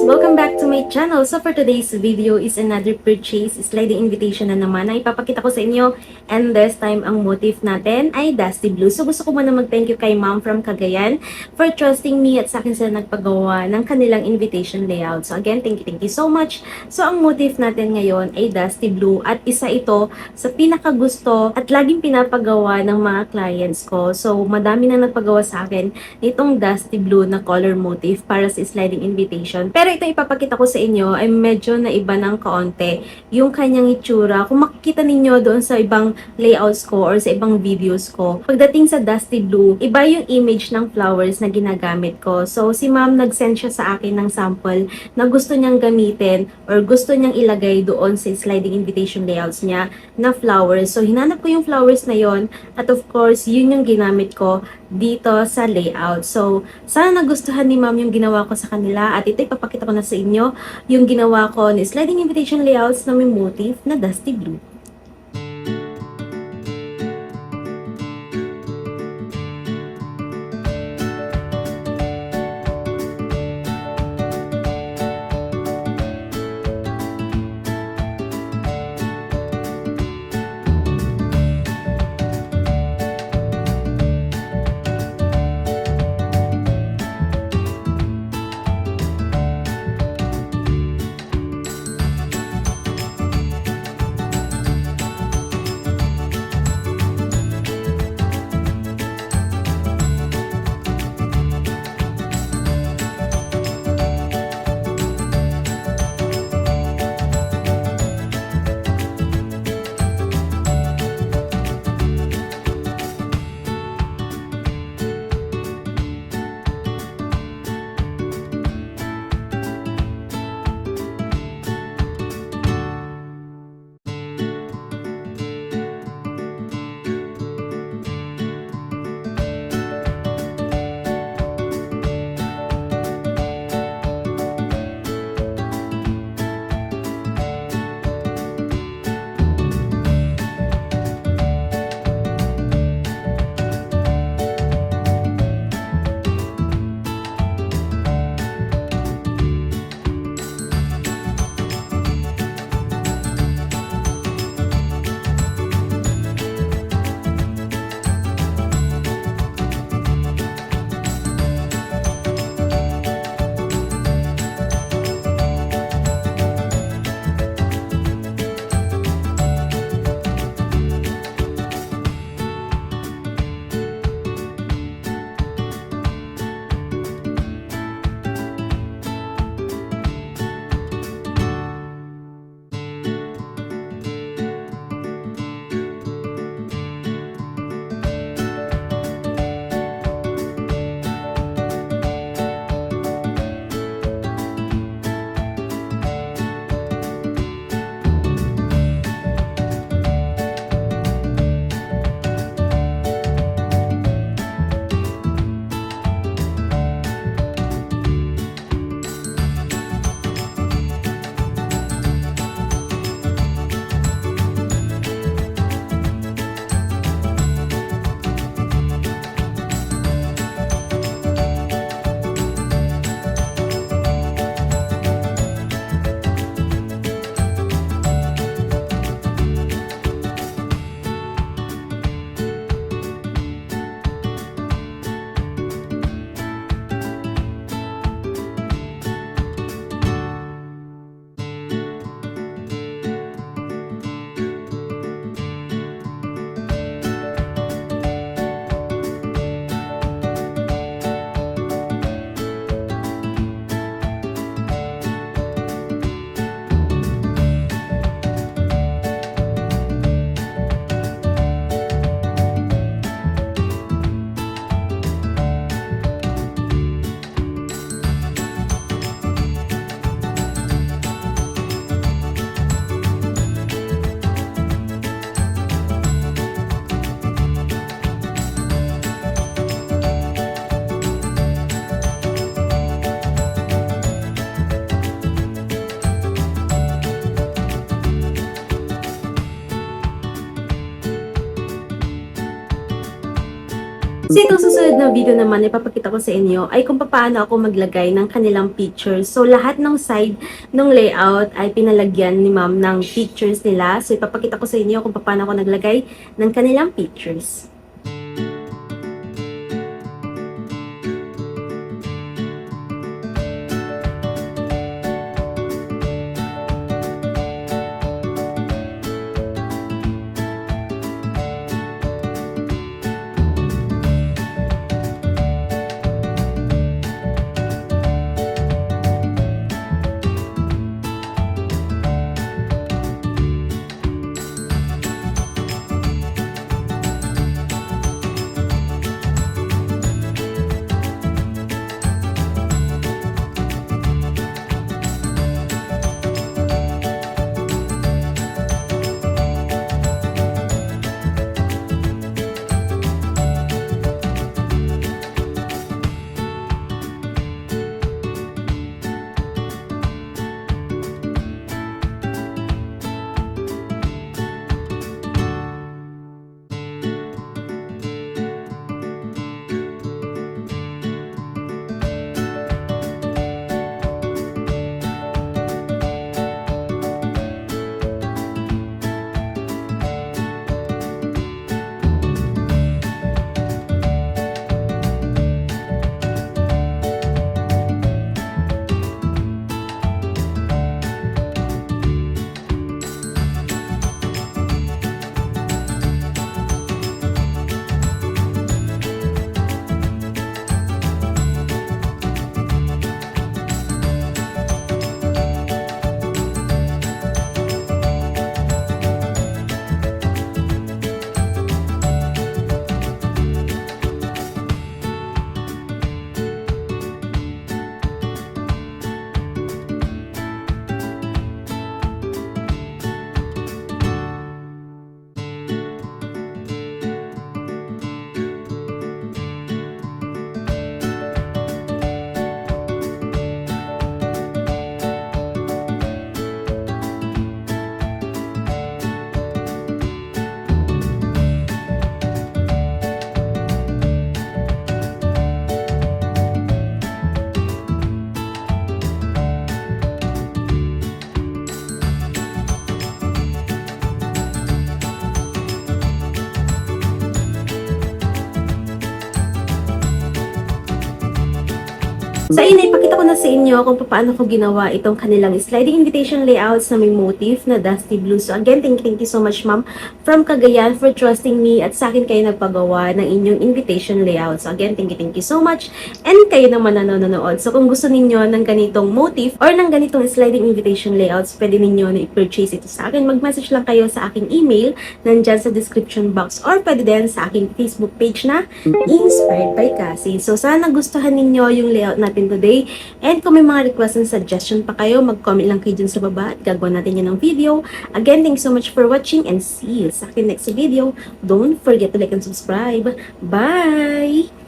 Welcome back to my channel. So for today's video is another purchase sliding invitation na naman na ipapakita ko sa inyo, and this time ang motif natin ay dusty blue. So gusto ko muna mag-thank you kay ma'am from Cagayan for trusting me at sa akin sila nagpagawa ng kanilang invitation layout. So again, thank you so much. So ang motif natin ngayon ay dusty blue at isa ito sa pinakagusto at laging pinapagawa ng mga clients ko. So madami na nagpagawa sa akin nitong dusty blue na color motif para sa sliding invitation. Pero ito ipapakita ko sa inyo ay medyo naiba ng kaunti yung kanyang itsura. Kung makikita ninyo doon sa ibang layouts ko or sa ibang videos ko, pagdating sa dusty blue, iba yung image ng flowers na ginagamit ko. So si ma'am nag-send siya sa akin ng sample na gusto niyang gamitin or gusto niyang ilagay doon sa sliding invitation layouts niya na flowers. So hinanap ko yung flowers na yon at of course yun yung ginamit ko dito sa layout. So sana nagustuhan ni ma'am yung ginawa ko sa kanila at ito ipapakita ko na sa inyo yung ginawa ko ni sliding invitation layouts na may motif na dusty blue. So itong susunod na video naman, ipapakita ko sa inyo ay kung paano ako maglagay ng kanilang pictures. So lahat ng side ng layout ay pinalagyan ni ma'am ng pictures nila. So ipapakita ko sa inyo kung paano ako naglagay ng kanilang pictures. Sa ina, ipakita ko na sa inyo kung paano ko ginawa itong kanilang sliding invitation layouts na may motif na dusty blue. So again, thank you so much ma'am from Cagayan for trusting me at sa akin kayo nagpagawa ng inyong invitation layout. So again, thank you so much and kayo naman nanonood. So kung gusto ninyo ng ganitong motif or ng ganitong sliding invitation layouts, pwede ninyo na i-purchase ito sa akin. Mag-message lang kayo sa aking email nandyan sa description box or pwede din sa aking Facebook page na Inspired by Cassy. So sana gustuhan ninyo yung layout natin today. And kung may mga request and suggestion pa kayo, mag-comment lang kayo dun sa baba at gagawa natin yan ng video. Again, thanks so much for watching and see you sa akin next video. Don't forget to like and subscribe. Bye!